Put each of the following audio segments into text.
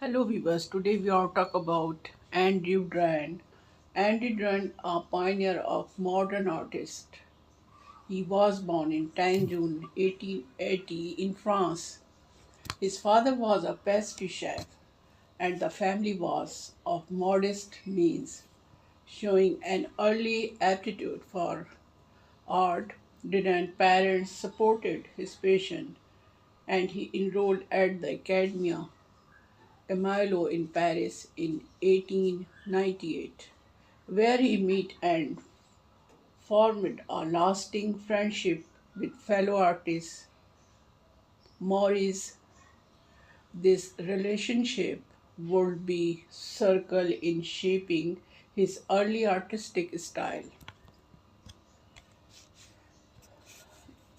Hello viewers, today we are talk about Andrew Dran. Andrew Dran, a pioneer of modern artist. He was born in 10 June 1880 in France. His father was a pastry chef and the family was of modest means, showing an early aptitude for art. Dran's parents supported his passion and he enrolled at the Academia Camilo in Paris in 1898, where he met and formed a lasting friendship with fellow artist Maurice. This relationship would be circle in shaping his early artistic style.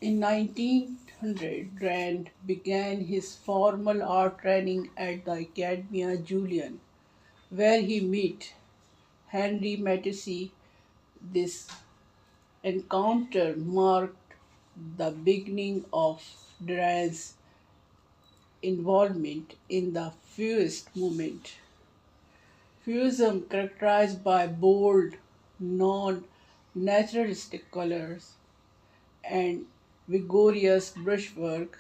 In 1900, Rand began his formal art training at the Academia Julian, where he met Henri Matisse. This encounter marked the beginning of Duran's involvement in the Fauvist movement. Fauvism, characterized by bold, non-naturalistic colors and vigorous brushwork,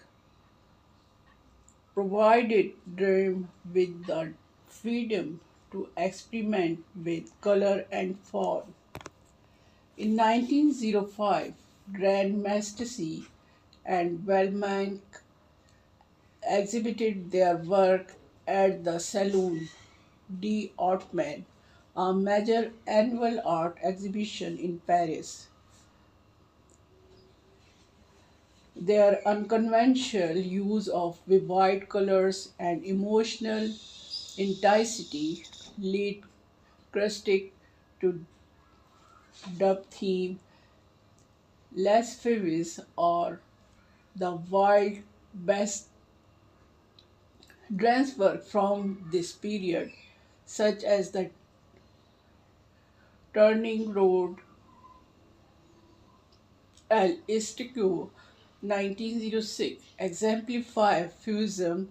provided Duran with the freedom to experiment with color and form. In 1905, Grand Majesty and Wellman exhibited their work at the Salon d'Ottoman, a major annual art exhibition in Paris. Their unconventional use of vivid colors and emotional intensity led critics to dub theme Les Fauves or the wild best. Dran's work from this period, such as the Turning Road, El Estico 1906, exemplify Fauvism's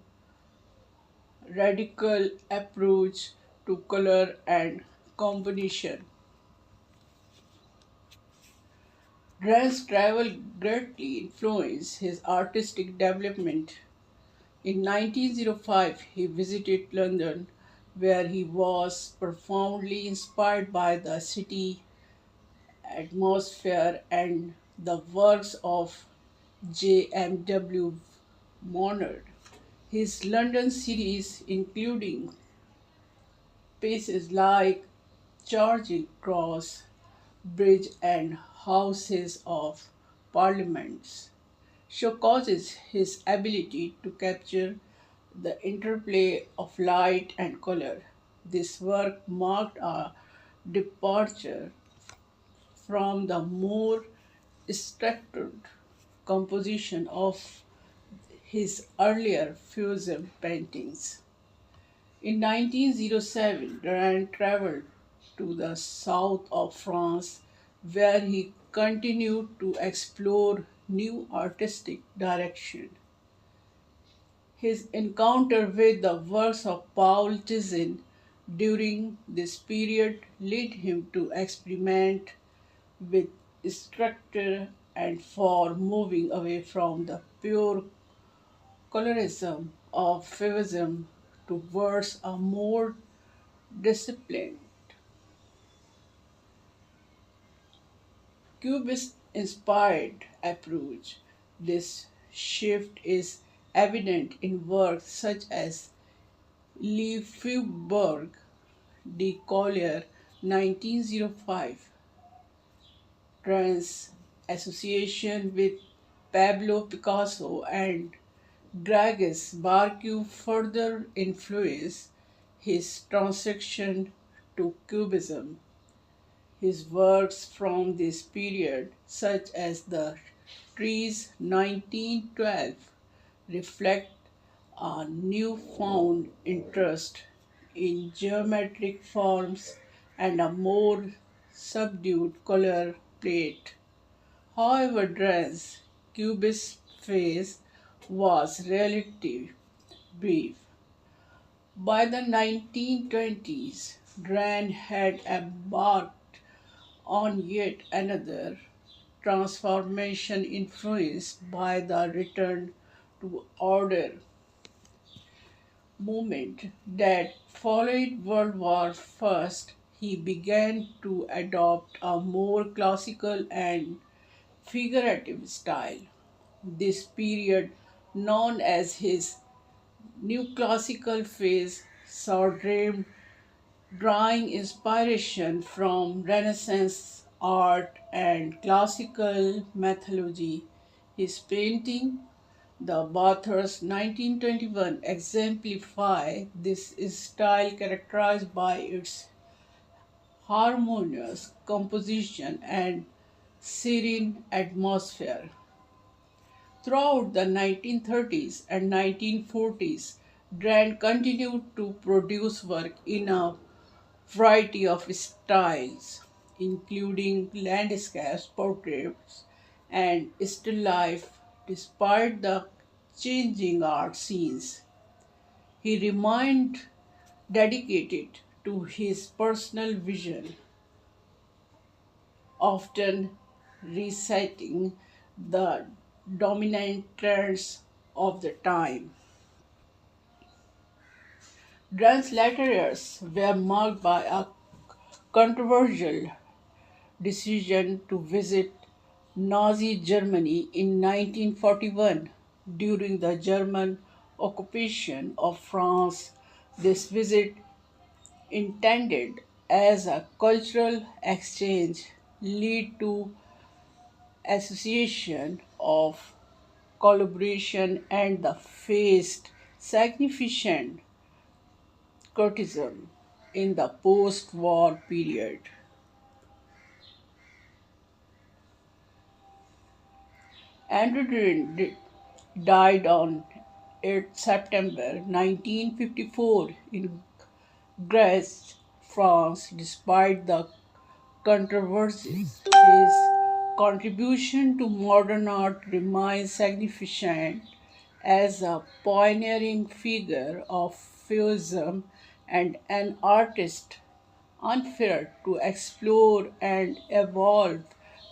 radical approach to color and composition. Dran's travel greatly influenced his artistic development. In 1905, he visited London, where he was profoundly inspired by the city atmosphere and the works of J.M.W. Monod. His London series, including pieces like Charing Cross Bridge and Houses of Parliaments, showcases his ability to capture the interplay of light and color. This work marked a departure from the more structured composition of his earlier fusion paintings. In 1907, Durand traveled to the south of France, where he continued to explore new artistic direction. His encounter with the works of Paul Tizin during this period led him to experiment with structure and form, moving away from the pure colorism of Fauvism towards a more disciplined Cubist inspired approach. This shift is evident in works such as Le Faubourg de Collier 1905, Trans association with Pablo Picasso and Gregis Barque further influenced his transition to Cubism. His works from this period, such as The Trees 1912, reflect a newfound interest in geometric forms and a more subdued color palette. However, Dran's Cubist phase was relatively brief. By the 1920s, Dran had embarked on yet another transformation influenced by the return to order movement that followed World War I. He began to adopt a more classical and figurative style. This period, known as his New Classical phase, saw drawing inspiration from Renaissance art and classical mythology. His painting, the Bathurst 1921, exemplify this style characterized by its harmonious composition and serene atmosphere. Throughout the 1930s and 1940s, Dran continued to produce work in a variety of styles, including landscapes, portraits, and still life. Despite the changing art scenes, he remained dedicated to his personal vision, often reciting the dominant trends of the time. Dran's later years were marked by a controversial decision to visit Nazi Germany in 1941 during the German occupation of France. This visit, intended as a cultural exchange, led to association of collaboration and the faced significant criticism in the post-war period. Andrew died on 8 September 1954 in Grèce, France. Despite the controversies, his contribution to modern art remains significant as a pioneering figure of Fusionism and an artist unfair to explore and evolve.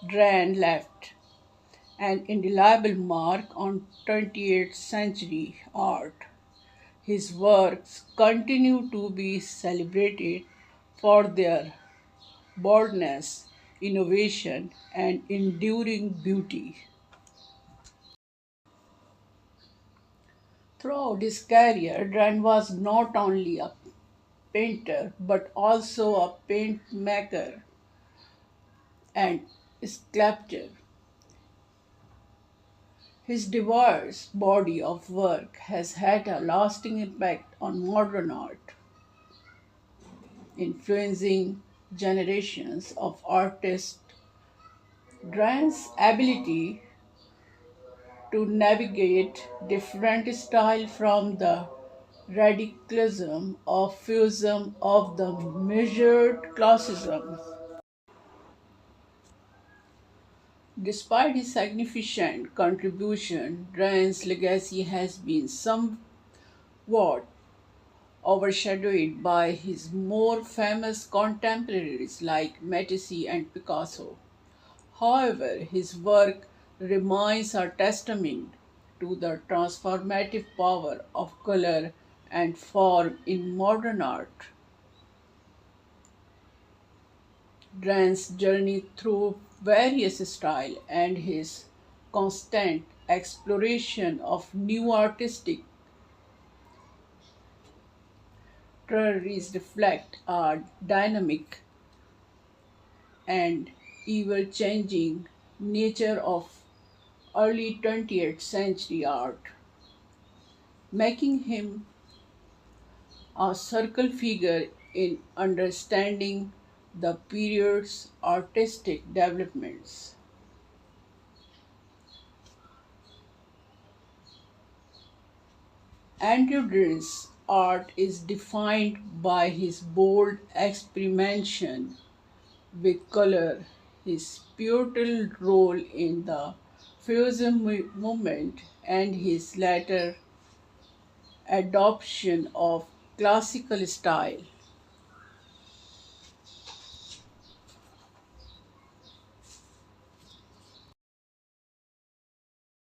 Dran left an indelible mark on 20th century art. His works continue to be celebrated for their boldness, innovation, and enduring beauty. Throughout his career, Dran was not only a painter but also a paint maker and sculptor. His diverse body of work has had a lasting impact on modern art, influencing generations of artists. Dran's ability to navigate different styles from the radicalism of fusion of the measured classicism. Despite his significant contribution, Dran's legacy has been somewhat overshadowed by his more famous contemporaries like Matisse and Picasso. However, his work remains a testament to the transformative power of color and form in modern art. Dran's journey through various styles and his constant exploration of new artistic territories reflect a dynamic and ever changing nature of early 20th century art, making him a circle figure in understanding the period's artistic developments. Andrew art is defined by his bold experimentation with color, his pivotal role in the Fusion movement, and his later adoption of Classical style.